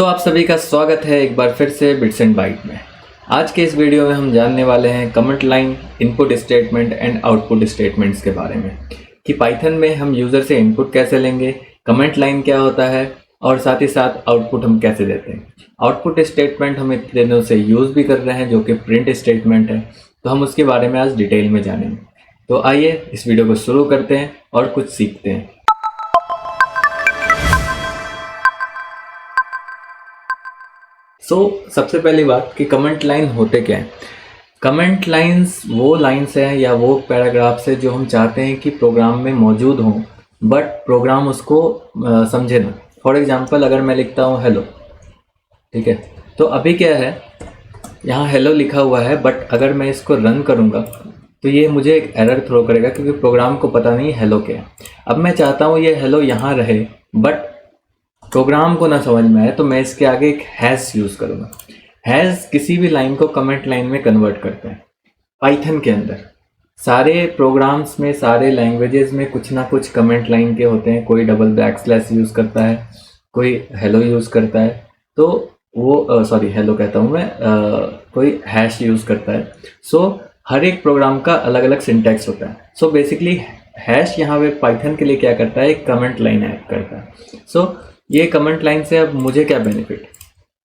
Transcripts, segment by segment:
आप सभी का स्वागत है एक बार फिर से बिट्स एंड बाइट में। आज के इस वीडियो में हम जानने वाले हैं comment line, input statement and output statements के बारे में कि पाइथन में हम यूज़र से इनपुट कैसे लेंगे, कमेंट लाइन क्या होता है और साथ ही साथ आउटपुट हम कैसे देते हैं। आउटपुट स्टेटमेंट हम इतने दिनों से यूज़ भी कर रहे हैं जो कि प्रिंट स्टेटमेंट है, तो हम उसके बारे में आज डिटेल में जानेंगे। तो आइए इस वीडियो को शुरू करते हैं और कुछ सीखते हैं। सबसे पहली बात कि कमेंट लाइन होते क्या हैं। कमेंट लाइंस वो लाइंस हैं या वो पैराग्राफ्स है जो हम चाहते हैं कि प्रोग्राम में मौजूद हों बट प्रोग्राम उसको समझे ना। फॉर एग्जांपल अगर मैं लिखता हूँ हेलो, ठीक है, तो अभी क्या है, यहाँ हेलो लिखा हुआ है बट अगर मैं इसको रन करूँगा तो ये मुझे एक एरर थ्रो करेगा क्योंकि प्रोग्राम को पता नहीं हेलो क्या है। अब मैं चाहता हूँ ये हेलो यहाँ रहे बट प्रोग्राम को ना समझ में आए, तो मैं इसके आगे एक हैश यूज़ करूँगा। हैश किसी भी लाइन को कमेंट लाइन में कन्वर्ट करता है। पाइथन के अंदर सारे प्रोग्राम्स में, सारे लैंग्वेजेस में कुछ ना कुछ कमेंट लाइन के होते हैं। कोई डबल बैकस्लैश यूज़ करता है, कोई हेलो यूज़ करता है, तो वो हेलो कहता हूँ मैं, कोई हैश यूज़ करता है। हर एक प्रोग्राम का अलग अलग सिंटैक्स होता है। बेसिकली हैश यहाँ पे पाइथन के लिए क्या करता है, एक कमेंट लाइन ऐड करता है। ये कमेंट लाइन से अब मुझे क्या बेनिफिट,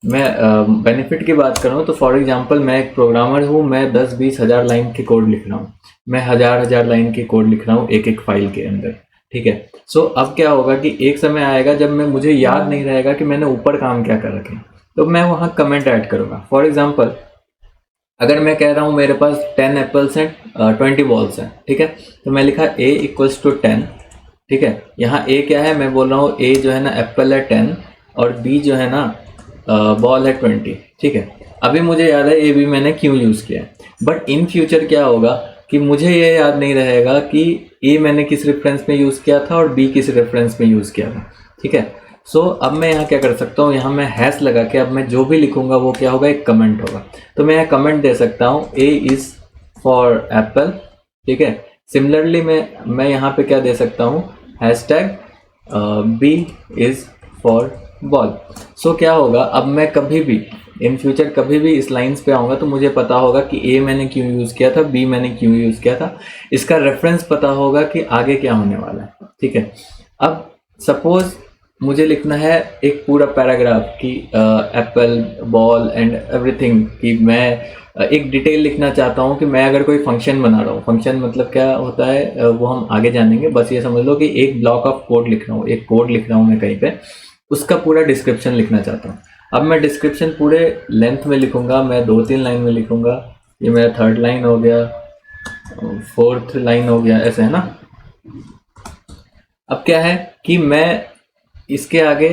मैं बेनिफिट की बात करूँ तो फॉर एग्जांपल मैं एक प्रोग्रामर हूँ, मैं 10-20 हज़ार लाइन के कोड लिख रहा हूँ, मैं हज़ार लाइन के कोड लिख रहा हूँ एक एक फाइल के अंदर, ठीक है। अब क्या होगा कि एक समय आएगा जब मुझे याद नहीं रहेगा कि मैंने ऊपर काम क्या कर रखे, तो मैं वहाँ कमेंट ऐड करूँगा। फॉर एग्जाम्पल अगर मैं कह रहा हूँ मेरे पास 10 एप्पल्स हैं, 20 बॉल्स हैं, ठीक है, तो मैं लिखा a = 10, ठीक है। यहाँ a क्या है, मैं बोल रहा हूँ a जो है ना एप्पल है 10 और b जो है ना बॉल है 20, ठीक है। अभी मुझे याद है a b मैंने क्यों यूज़ किया है, बट इन फ्यूचर क्या होगा कि मुझे ये याद नहीं रहेगा कि a मैंने किस रेफरेंस में यूज़ किया था और b किस रेफरेंस में यूज़ किया था, ठीक है। अब मैं यहाँ क्या कर सकता हूँ, यहाँ मैं हैश लगा के अब मैं जो भी लिखूंगा वो क्या होगा, एक कमेंट होगा। तो मैं यहाँ कमेंट दे सकता हूँ a is for apple, ठीक है। सिमिलरली मैं यहाँ पे क्या दे सकता हूँ, hashtag b is for ball। क्या होगा, अब मैं कभी भी इन फ्यूचर कभी भी इस लाइंस पे आऊँगा तो मुझे पता होगा कि a मैंने क्यों यूज़ किया था, b मैंने क्यों यूज़ किया था, इसका रेफरेंस पता होगा कि आगे क्या होने वाला है, ठीक है। अब सपोज मुझे लिखना है एक पूरा पैराग्राफ कि एप्पल, बॉल एंड एवरीथिंग, कि मैं एक डिटेल लिखना चाहता हूँ कि मैं अगर कोई फंक्शन बना रहा हूँ, फंक्शन मतलब क्या होता है वो हम आगे जानेंगे, बस ये समझ लो कि एक ब्लॉक ऑफ कोड लिख रहा हूँ, एक कोड लिख रहा हूँ मैं कहीं पे, उसका पूरा डिस्क्रिप्शन लिखना चाहता हूँ। अब मैं डिस्क्रिप्शन पूरे लेंथ में लिखूंगा, मैं 2-3 लाइन में लिखूंगा, ये मेरा 3rd लाइन हो गया, 4th लाइन हो गया, ऐसे है ना। अब क्या है कि मैं इसके आगे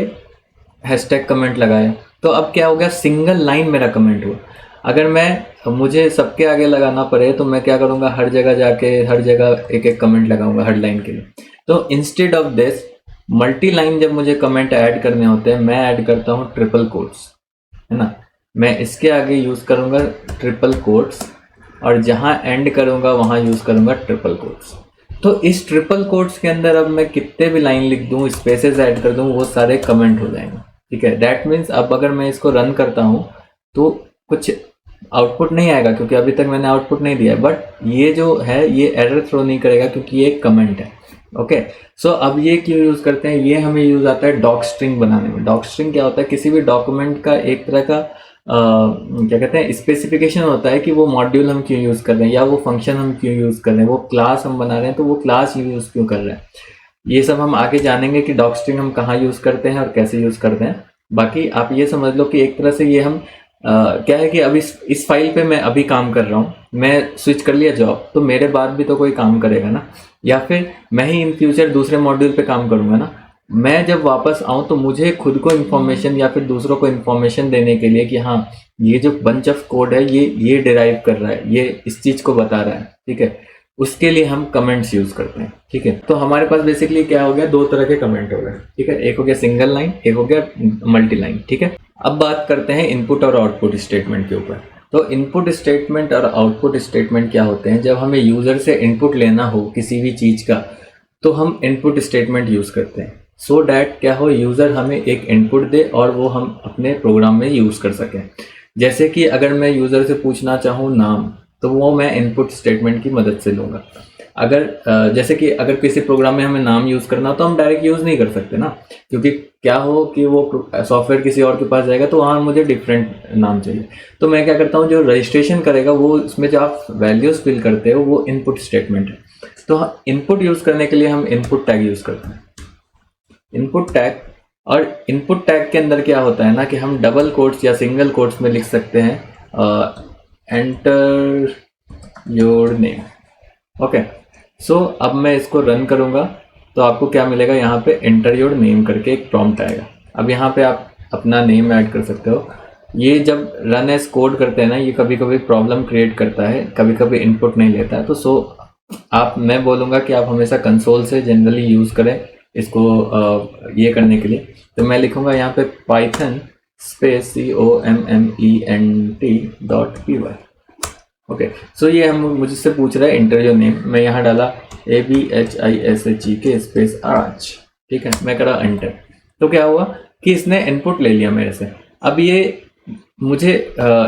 हैशटैग कमेंट लगाया, तो अब क्या हो गया, सिंगल लाइन मेरा कमेंट हुआ। अगर मुझे सबके आगे लगाना पड़े तो मैं क्या करूँगा, हर जगह जाके हर जगह एक एक कमेंट लगाऊंगा हर लाइन के लिए। तो instead of this multi line जब मुझे कमेंट ऐड करने होते हैं, मैं ऐड करता हूँ ट्रिपल कोट्स, है ना। मैं इसके आगे यूज़ करूँगा ट्रिपल कोट्स और जहाँ एंड करूँगा वहाँ यूज़ करूँगा ट्रिपल कोट्स। तो इस ट्रिपल कोट्स के अंदर अब मैं कितने भी लाइन लिख दूं, स्पेसेस ऐड कर दूं, वो सारे कमेंट हो जाएंगे, ठीक है। दैट मीन्स अब अगर मैं इसको रन करता हूं तो कुछ आउटपुट नहीं आएगा क्योंकि अभी तक मैंने आउटपुट नहीं दिया है, बट ये जो है ये एरर थ्रो नहीं करेगा क्योंकि ये एक कमेंट है, ओके। अब ये क्यों यूज़ करते हैं, ये हमें यूज़ आता है डॉक स्ट्रिंग बनाने में। डॉक स्ट्रिंग क्या होता है, किसी भी डॉक्यूमेंट का एक तरह का क्या कहते हैं, स्पेसिफिकेशन होता है कि वो मॉड्यूल हम क्यों यूज़ कर रहे हैं या वो फंक्शन हम क्यों यूज़ कर रहे हैं, वो क्लास हम बना रहे हैं तो वो क्लास यूज़ क्यों कर रहे हैं। ये सब हम आगे जानेंगे कि डॉक स्ट्रिंग हम कहाँ यूज़ करते हैं और कैसे यूज़ करते हैं। बाकी आप ये समझ लो कि एक तरह से ये हम क्या है कि अभी इस फाइल पे मैं अभी काम कर रहा हूँ, मैं स्विच कर लिया जॉब, तो मेरे बाद भी तो कोई काम करेगा ना, या फिर मैं ही इन फ्यूचर दूसरे मॉड्यूल पे काम करूँगा ना। मैं जब वापस आऊँ तो मुझे खुद को इन्फॉर्मेशन या फिर दूसरों को इन्फॉर्मेशन देने के लिए कि हाँ ये जो बंच ऑफ कोड है ये डिराइव कर रहा है, ये इस चीज़ को बता रहा है, ठीक है, उसके लिए हम कमेंट्स यूज़ करते हैं, ठीक है। तो हमारे पास बेसिकली क्या हो गया, 2 तरह के कमेंट हो गए, ठीक है। एक हो गया सिंगल लाइन, एक हो गया मल्टी लाइन, ठीक है। अब बात करते हैं इनपुट और आउटपुट स्टेटमेंट के ऊपर। तो इनपुट स्टेटमेंट और आउटपुट स्टेटमेंट क्या होते हैं, जब हमें यूज़र से इनपुट लेना हो किसी भी चीज़ का तो हम इनपुट स्टेटमेंट यूज़ करते हैं। सो डैट क्या हो, यूज़र हमें एक इनपुट दे और वो हम अपने प्रोग्राम में यूज़ कर सकें। जैसे कि अगर मैं यूज़र से पूछना चाहूँ नाम, तो वो मैं इनपुट स्टेटमेंट की मदद से लूँगा। अगर जैसे कि अगर किसी प्रोग्राम में हमें नाम यूज़ करना हो तो हम डायरेक्ट यूज़ नहीं कर सकते ना, क्योंकि क्या हो कि वो सॉफ्टवेयर किसी और के पास जाएगा तो वहाँ मुझे डिफरेंट नाम चाहिए। तो मैं क्या करता हूँ, जो रजिस्ट्रेशन करेगा वो उसमें जो आप वैल्यूज़ फिल करते हो वो इनपुट स्टेटमेंट है। तो इनपुट यूज़ करने के लिए हम इनपुट टैग यूज़ करते हैं, इनपुट टैग। और इनपुट टैग के अंदर क्या होता है ना कि हम डबल कोट्स या सिंगल कोट्स में लिख सकते हैं एंटर योर नेम। ओके, सो अब मैं इसको रन करूंगा तो आपको क्या मिलेगा, यहाँ पे एंटर योर नेम करके एक प्रॉम्प्ट आएगा। अब यहाँ पे आप अपना नेम ऐड कर सकते हो। ये जब रन एज कोड करते हैं ना, ये कभी कभी प्रॉब्लम क्रिएट करता है, कभी कभी इनपुट नहीं लेता है। तो मैं बोलूँगा कि आप हमेशा कंसोल से जनरली यूज़ करें इसको ये करने के लिए। तो मैं लिखूँगा यहाँ पे पाइथन स्पेस COMMENT.py। ओके, सो ये हम मुझसे पूछ रहा है एंटर योर नेम। मैं यहाँ डाला ABHISHEK स्पेस राज। ठीक है, मैं करा एंटर। तो क्या हुआ कि इसने इनपुट ले लिया मेरे से। अब ये मुझे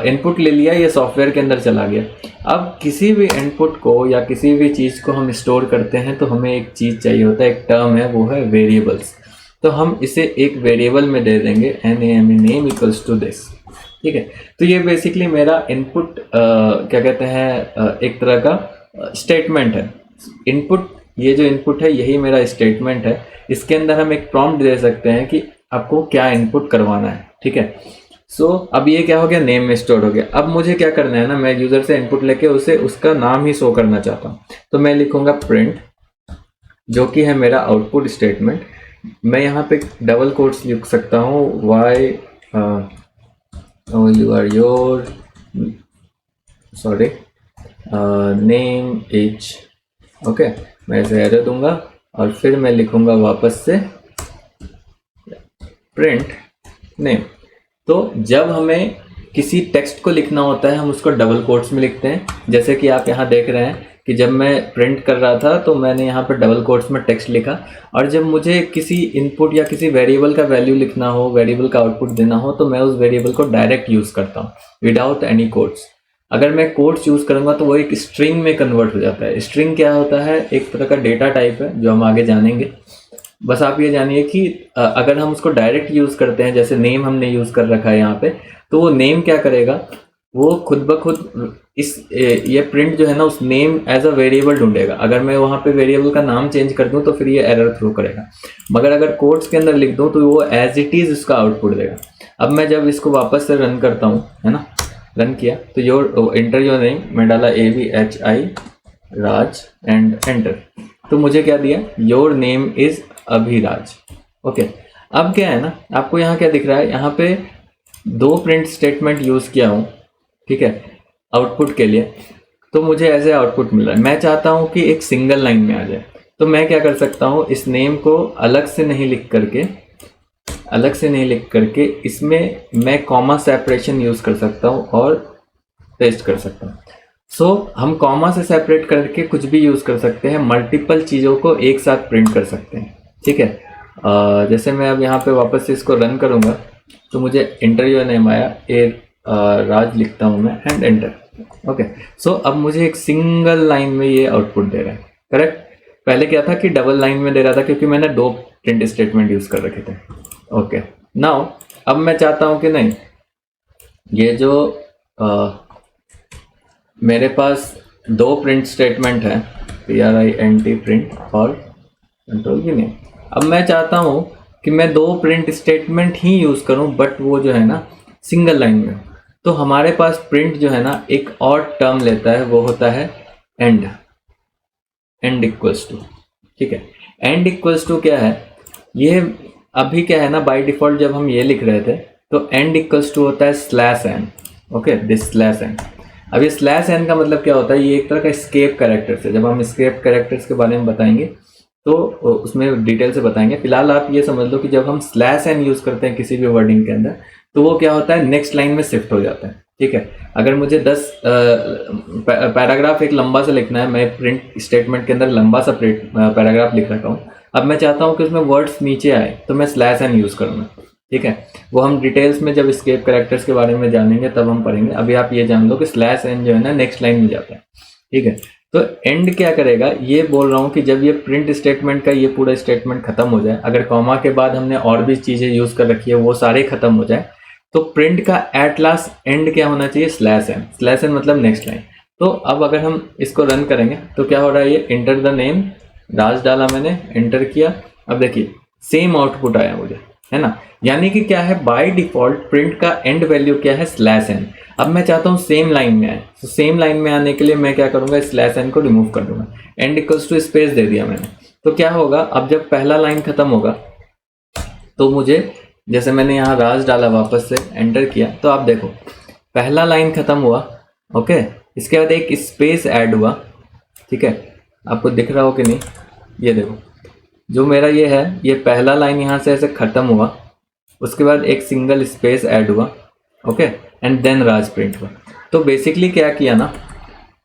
इनपुट ले लिया, ये सॉफ्टवेयर के अंदर चला गया। अब किसी भी इनपुट को या किसी भी चीज़ को हम स्टोर करते हैं तो हमें एक चीज़ चाहिए होता है, एक टर्म है, वो है वेरिएबल्स। तो हम इसे एक वेरिएबल में दे देंगे NAME name equals to this. ठीक है, तो ये बेसिकली मेरा इनपुट क्या कहते हैं एक तरह का स्टेटमेंट है। इनपुट, ये जो इनपुट है यही मेरा स्टेटमेंट है। इसके अंदर हम एक प्रॉम्प्ट दे सकते हैं कि आपको क्या इनपुट करवाना है। ठीक है, सो अब ये क्या हो गया, नेम में स्टोर हो गया। अब मुझे क्या करना है ना, मैं यूजर से इनपुट लेके उसे उसका नाम ही शो करना चाहता हूँ। तो मैं लिखूंगा प्रिंट, जो कि है मेरा आउटपुट स्टेटमेंट। मैं यहाँ पे डबल कोट्स लिख सकता हूँ, why you are your name is. Okay, मैं ऐसे एरर दूंगा और फिर मैं लिखूंगा वापस से प्रिंट नेम। तो जब हमें किसी टेक्स्ट को लिखना होता है हम उसको डबल कोट्स में लिखते हैं। जैसे कि आप यहाँ देख रहे हैं कि जब मैं प्रिंट कर रहा था तो मैंने यहाँ पर डबल कोट्स में टेक्स्ट लिखा, और जब मुझे किसी इनपुट या किसी वेरिएबल का वैल्यू लिखना हो, वेरिएबल का आउटपुट देना हो, तो मैं उस वेरिएबल को डायरेक्ट यूज़ करता हूँ विदाउट एनी कोट्स। अगर मैं कोट्स यूज़ करूँगा तो वो एक स्ट्रिंग में कन्वर्ट हो जाता है। स्ट्रिंग क्या होता है, एक तरह का डेटा टाइप है जो हम आगे जानेंगे। बस आप ये जानिए कि अगर हम उसको डायरेक्ट यूज़ करते हैं, जैसे नेम हमने यूज़ कर रखा है यहाँ पे, तो वो नेम क्या करेगा, वो खुद ब खुद ये प्रिंट जो है ना उस नेम एज अ वेरिएबल ढूंढेगा। अगर मैं वहाँ पे वेरिएबल का नाम चेंज कर दूँ तो फिर ये एरर थ्रो करेगा, मगर अगर कोट्स के अंदर लिख दूँ तो वो एज इट इज़ उसका आउटपुट देगा। अब मैं जब इसको वापस से रन करता हूँ, है ना, रन किया तो योर एंटर योर नेम, मैं डाला ABHI राज एंड एंटर। तो मुझे क्या दिया, your name is Abhiraj. Okay, अब क्या है ना, आपको यहाँ क्या दिख रहा है, यहाँ पे 2 प्रिंट स्टेटमेंट यूज़ किया हूँ। ठीक है, आउटपुट के लिए, तो मुझे ऐसे आउटपुट मिल रहा है। मैं चाहता हूँ कि एक सिंगल लाइन में आ जाए, तो मैं क्या कर सकता हूँ, इस नेम को अलग से नहीं लिख करके इसमें मैं कॉमा सेपरेशन यूज़ कर सकता हूँ और पेस्ट कर सकता हूँ। सो हम कॉमा से सेपरेट करके कुछ भी यूज़ कर सकते हैं, मल्टीपल चीज़ों को एक साथ प्रिंट कर सकते हैं। ठीक है, जैसे मैं अब यहाँ पे वापस से इसको रन करूँगा तो मुझे एंटर योर नेम आया, राज लिखता हूँ मैं एंड एंटर। ओके, सो अब मुझे एक सिंगल लाइन में ये आउटपुट दे रहा है। करेक्ट, पहले क्या था कि डबल लाइन में दे रहा था क्योंकि मैंने 2 प्रिंट स्टेटमेंट यूज़ कर रखे थे। ओके, नाउ अब मैं चाहता हूँ कि नहीं, ये जो मेरे पास 2 प्रिंट स्टेटमेंट है, PRINT प्रिंट और कंट्रोल की नेम। अब मैं चाहता हूँ कि मैं 2 प्रिंट स्टेटमेंट ही यूज़ करूँ, बट वो जो है ना सिंगल लाइन में। तो हमारे पास प्रिंट जो है ना एक और टर्म लेता है, वो होता है एंड इक्वल्स टू। ठीक है, एंड इक्वल्स टू क्या है, ये अभी क्या है ना, बाय डिफॉल्ट जब हम ये लिख रहे थे तो एंड इक्वल्स टू होता है /n। Okay, this /n। अब ये /n का मतलब क्या होता है, ये एक तरह का स्केप कैरेक्टर्स है। जब हम स्केप कैरेक्टर्स के बारे में बताएंगे तो उसमें डिटेल से बताएंगे। फिलहाल आप ये समझ लो कि जब हम /n यूज़ करते हैं किसी भी वर्डिंग के अंदर तो वो क्या होता है, नेक्स्ट लाइन में शिफ्ट हो जाता है। ठीक है, अगर मुझे 10 पैराग्राफ एक लंबा सा लिखना है, मैं प्रिंट स्टेटमेंट के अंदर लंबा सा पैराग्राफ लिख रखा हूँ, अब मैं चाहता हूँ कि उसमें वर्ड्स नीचे आए तो मैं स्लैश एन यूज़ करूँगा, ठीक है। वो हम डिटेल्स में जब एस्केप कैरेक्टर्स के बारे में जानेंगे तब हम पढ़ेंगे। अभी आप ये जान लो कि स्लैश एन जो है ना नेक्स्ट लाइन में जाता है, ठीक है। तो एंड क्या करेगा, ये बोल रहा हूँ कि जब ये प्रिंट स्टेटमेंट का ये पूरा स्टेटमेंट खत्म हो जाए, अगर कॉमा के बाद हमने और भी चीज़ें यूज़ कर रखी है वो सारे खत्म हो जाए, तो प्रिंट का एट लास्ट एंड क्या होना चाहिए, स्लैश एन। स्लैश एन मतलब नेक्स्ट लाइन। तो अब अगर हम इसको रन करेंगे तो क्या हो रहा है, ये इंटर द नेम राज डाला मैंने, एंटर किया। अब देखिए सेम आउटपुट आया मुझे, है ना। यानी कि क्या है, बाय डिफॉल्ट प्रिंट का एंड वैल्यू क्या है, स्लैश एन। अब मैं चाहता हूँ सेम लाइन में आए, तो सेम लाइन में आने के लिए मैं क्या करूँगा, स्लैश एन को रिमूव कर दूंगा, एंड इक्वल्स टू स्पेस दे दिया मैंने। तो क्या होगा, अब जब पहला लाइन खत्म होगा तो मुझे, जैसे मैंने यहाँ राज डाला वापस से एंटर किया, तो आप देखो पहला लाइन खत्म हुआ, ओके। इसके बाद एक स्पेस ऐड हुआ, ठीक है। आपको दिख रहा हो कि नहीं, ये देखो जो मेरा ये है, ये पहला लाइन यहाँ से ऐसे खत्म हुआ, उसके बाद एक सिंगल स्पेस ऐड हुआ, okay, and then Raj print हुआ। तो बेसिकली क्या किया ना,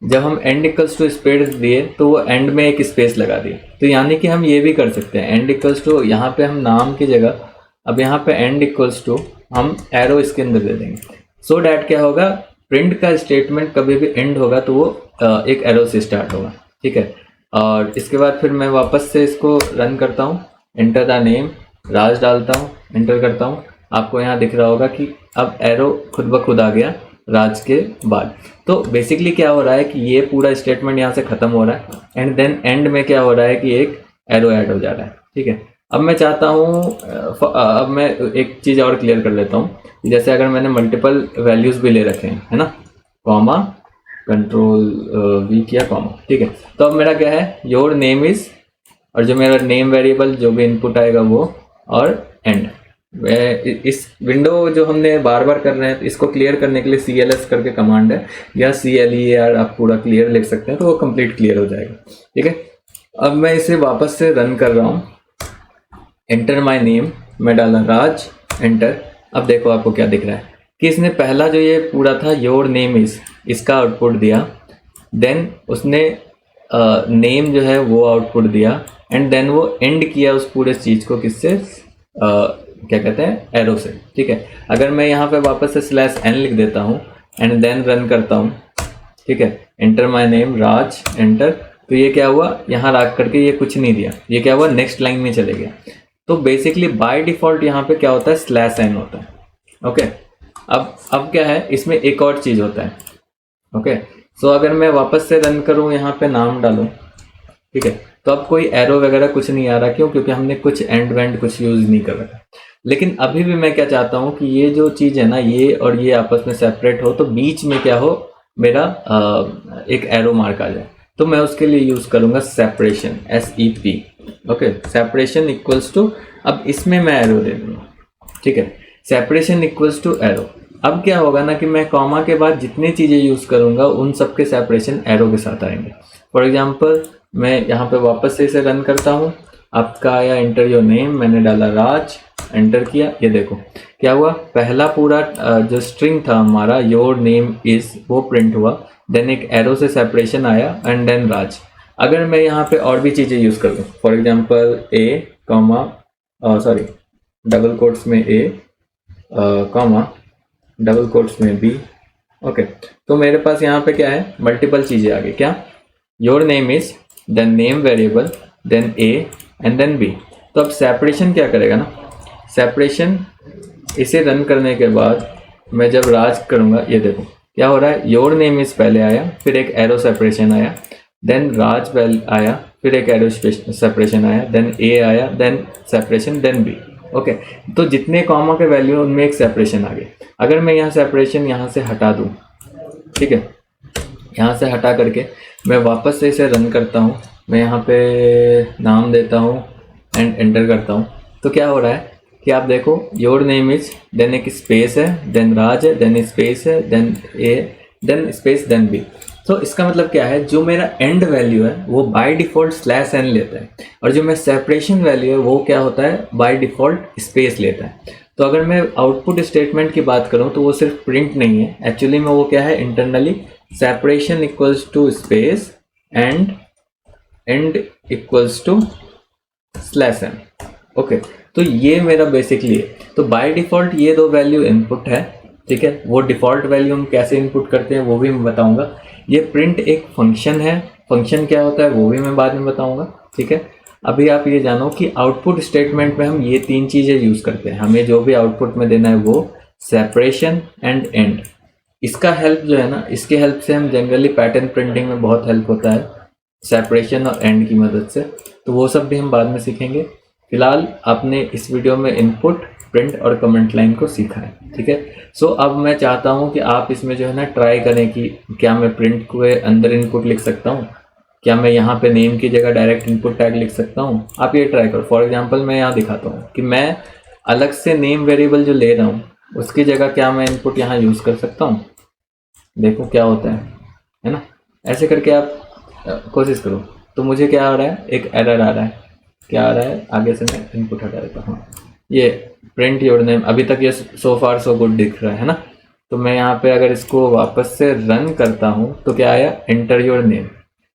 जब हम एंड इक्वल्स टू स्पेस दिए तो वो एंड में एक स्पेस लगा दिए। तो यानी कि हम ये भी कर सकते हैं, एंड इक्वल्स टू, यहाँ पे हम नाम की जगह अब यहाँ पे एंड इक्वल्स टू हम एरो इसके अंदर दे देंगे, सो डैट क्या होगा, प्रिंट का स्टेटमेंट कभी भी एंड होगा तो वो एक एरो से स्टार्ट होगा, ठीक है। और इसके बाद फिर मैं वापस से इसको रन करता हूँ, एंटर द नेम राज डालता हूँ, एंटर करता हूँ। आपको यहाँ दिख रहा होगा कि अब एरो खुद ब खुद आ गया राज के बाद। तो बेसिकली क्या हो रहा है कि ये पूरा स्टेटमेंट यहाँ से खत्म हो रहा है, एंड देन एंड में क्या हो रहा है कि एक एरो ऐड हो जा रहा है, ठीक है। अब मैं चाहता हूँ, अब मैं एक चीज़ और क्लियर कर लेता हूँ, जैसे अगर मैंने मल्टीपल वैल्यूज़ भी ले रखे हैं, है ना, कॉमा कंट्रोल वी किया कॉमा, ठीक है। तो अब मेरा क्या है, योर नेम इज, और जो मेरा नेम वेरिएबल जो भी इनपुट आएगा वो, और एंड। इस विंडो जो हमने बार बार कर रहे हैं, इसको क्लियर करने के लिए CLS करके कमांड है, या CLER आप पूरा क्लियर लिख सकते हैं, तो वो कंप्लीट क्लियर हो जाएगा, ठीक है। अब मैं इसे वापस से रन कर रहा हूँ, एंटर माय नेम, मैं डाला राज, एंटर। अब देखो आपको क्या दिख रहा है कि इसने पहला जो ये पूरा था योर नेम इज, इसका आउटपुट दिया, देन उसने नेम जो है वो आउटपुट दिया, एंड देन वो एंड किया उस पूरे चीज़ को किससे, क्या कहते हैं, एरो से, ठीक है। अगर मैं यहाँ पे वापस से स्लैश एन लिख देता हूँ एंड देन रन करता हूँ, ठीक है, enter my name Raj, enter, तो ये क्या हुआ, यहाँ रख करके ये कुछ नहीं दिया, ये क्या हुआ, नेक्स्ट लाइन में चले गया। तो बेसिकली बाय डिफॉल्ट यहाँ पे क्या होता है, स्लैश एन होता है, ओके। अब क्या है, इसमें एक और चीज़ होता है, ओके। सो अगर मैं वापस से रन करूँ, यहाँ पे नाम डालूँ, ठीक है, तो अब कोई एरो वगैरह कुछ नहीं आ रहा, क्यों, क्योंकि हमने कुछ एंड वेंड कुछ यूज़ नहीं कर रखा। लेकिन अभी भी मैं क्या चाहता हूँ कि ये जो चीज़ है ना, ये और ये आपस में सेपरेट हो, तो बीच में क्या हो, मेरा एक एरो मार्क आ जाए। तो मैं उसके लिए यूज़ करूँगा सेपरेशन, SEP, ओके। सेपरेशन इक्वल्स टू, अब इसमें मैं एरो दे दूँगा, ठीक है, सेपरेशन इक्वल्स टू एरो। अब क्या होगा ना कि मैं कॉमा के बाद जितनी चीज़ें यूज़ करूँगा उन सब के सेपरेशन एरो के साथ आएंगे। फॉर एग्जांपल मैं यहाँ पे वापस से इसे रन करता हूँ, आपका आया एंटर योर नेम, मैंने डाला राज, एंटर किया, ये देखो क्या हुआ, पहला पूरा जो स्ट्रिंग था हमारा योर नेम इज, वो प्रिंट हुआ, देन एक एरो से सेपरेशन आया, एंड देन राज। अगर मैं यहाँ पे और भी चीज़ें यूज़ कर दूँ, for example A comma, sorry double quotes में ए कॉमा डबल कोट्स में बी, ओके, तो मेरे पास यहाँ पे क्या है, मल्टीपल चीज़ें आ गई, क्या, your name is, then name variable, then A and then B. तो अब सेपरेशन क्या करेगा ना, सेपरेशन इसे रन करने के बाद मैं जब राज करूँगा, ये देखो क्या हो रहा है, योर नेम इज पहले आया, फिर एक एरो सेपरेशन आया, देन राज पहले आया, फिर एक एरो सेपरेशन आया, देन ए आया, then separation, then B, okay. तो जितने कॉमा के वैल्यू उनमें एक सेपरेशन आ गई। अगर मैं यहाँ सेपरेशन यहाँ से हटा दूँ, ठीक है, यहाँ से हटा करके मैं वापस से इसे रन करता हूँ, मैं यहाँ पे नाम देता हूँ एंड एंटर करता हूँ, तो क्या हो रहा है कि आप देखो योर नेम इज, देन एक स्पेस है, देन राज है, देन स्पेस है, देन ए, देन स्पेस, देन बी। तो इसका मतलब क्या है, जो मेरा एंड वैल्यू है वो बाय डिफ़ॉल्ट स्लैश एन लेता है, और जो मेरा सेपरेशन वैल्यू है वो क्या होता है, बाय डिफ़ॉल्ट स्पेस लेता है। तो अगर मैं आउटपुट स्टेटमेंट की बात करूं तो वो सिर्फ प्रिंट नहीं है, एक्चुअली में वो क्या है, internally separation equals to space and and equals to /n। Okay, तो ये मेरा बेसिकली है। तो बाय डिफ़ॉल्ट ये दो वैल्यू इनपुट है, ठीक है। वो डिफ़ॉल्ट वैल्यू हम कैसे इनपुट करते हैं वो भी मैं बताऊंगा। ये प्रिंट एक फंक्शन है, फंक्शन क्या होता है वो भी मैं बाद में बताऊंगा, ठीक है। अभी आप ये जानो कि आउटपुट स्टेटमेंट में हम ये 3 चीज़ें यूज़ करते हैं। हमें जो भी आउटपुट में देना है वो सेपरेशन एंड एंड, इसका हेल्प जो है ना, इसके हेल्प से हम जनरली पैटर्न प्रिंटिंग में बहुत हेल्प होता है सेपरेशन और एंड की मदद से। तो वो सब भी हम बाद में सीखेंगे। फिलहाल आपने इस वीडियो में इनपुट, प्रिंट और कमेंट लाइन को सीखा है, ठीक है। सो अब मैं चाहता हूँ कि आप इसमें जो है ना ट्राई करें कि क्या मैं प्रिंट के अंदर इनपुट लिख सकता हूँ, क्या मैं यहाँ पे नेम की जगह डायरेक्ट इनपुट टैग लिख सकता हूँ। आप ये ट्राई करो। फॉर एग्जांपल मैं यहाँ दिखाता हूँ कि मैं अलग से नेम वेरिएबल जो ले रहा हूँ उसकी जगह क्या मैं इनपुट यहाँ यूज़ कर सकता हूँ। देखो क्या होता है ना। ऐसे करके आप कोशिश करो। तो मुझे क्या आ रहा है, एक एरर आ रहा है। क्या आ रहा है, आगे से मैं इनपुट हटा देता हूँ। ये प्रिंट योर नेम, अभी तक ये सो फार सो गुड दिख रहा है ना। तो मैं यहाँ पे अगर इसको वापस से रन करता हूँ तो क्या आया, एंटर योर नेम।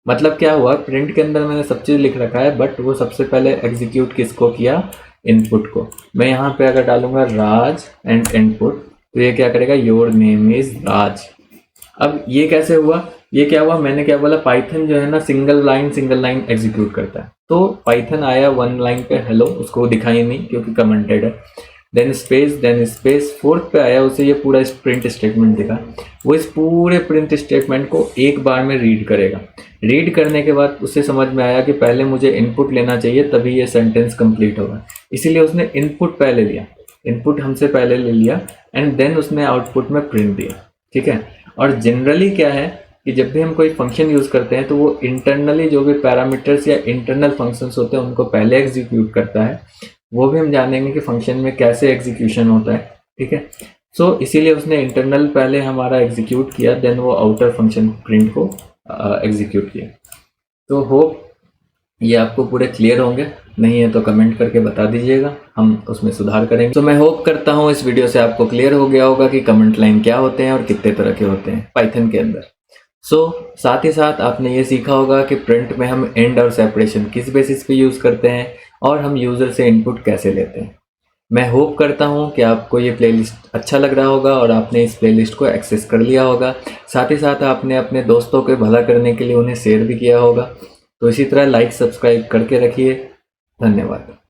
मतलब क्या हुआ, प्रिंट के अंदर मैंने सब चीज़ लिख रखा है, बट वो सबसे पहले एग्जीक्यूट किसको किया, इनपुट को। मैं यहाँ पे अगर डालूंगा राज एंड इनपुट तो ये क्या करेगा, योर नेम इज राज। अब ये कैसे हुआ, ये क्या हुआ, मैंने क्या बोला, पाइथन जो है ना सिंगल लाइन एग्जीक्यूट करता है। तो पाइथन आया 1 लाइन पे हेलो, उसको दिखाई नहीं क्योंकि कमेंटेड है। देन स्पेस 4th पे आया, उसे ये पूरा प्रिंट स्टेटमेंट दिखा। वो इस पूरे प्रिंट स्टेटमेंट को एक बार में रीड करेगा। रीड करने के बाद उसे समझ में आया कि पहले मुझे इनपुट लेना चाहिए तभी ये सेंटेंस कंप्लीट होगा। इसीलिए उसने इनपुट पहले लिया, इनपुट हमसे पहले ले लिया एंड देन उसने आउटपुट में प्रिंट दिया, ठीक है। और जनरली क्या है कि जब भी हम कोई फंक्शन यूज़ करते हैं तो वो इंटरनली जो भी पैरामीटर्स या इंटरनल फंक्शंस होते हैं उनको पहले एग्जीक्यूट करता है। वो भी हम जानेंगे कि फंक्शन में कैसे एग्जीक्यूशन होता है, ठीक है। सो इसीलिए उसने इंटरनल पहले हमारा एग्जीक्यूट किया, देन वो आउटर फंक्शन प्रिंट को एग्जीक्यूट किया। तो होप ये आपको पूरे क्लियर होंगे, नहीं है तो कमेंट करके बता दीजिएगा, हम उसमें सुधार करेंगे। तो मैं होप करता हूँ इस वीडियो से आपको क्लियर हो गया होगा कि कमेंट लाइन क्या होते हैं और कितने तरह के होते हैं पाइथन के अंदर। साथ ही साथ आपने ये सीखा होगा कि प्रिंट में हम एंड और सेपरेशन किस बेसिस पे यूज़ करते हैं और हम यूज़र से इनपुट कैसे लेते हैं। मैं होप करता हूँ कि आपको ये प्लेलिस्ट अच्छा लग रहा होगा और आपने इस प्लेलिस्ट को एक्सेस कर लिया होगा। साथ ही साथ आपने अपने दोस्तों के भला करने के लिए उन्हें शेयर भी किया होगा। तो इसी तरह लाइक सब्सक्राइब करके रखिए। धन्यवाद।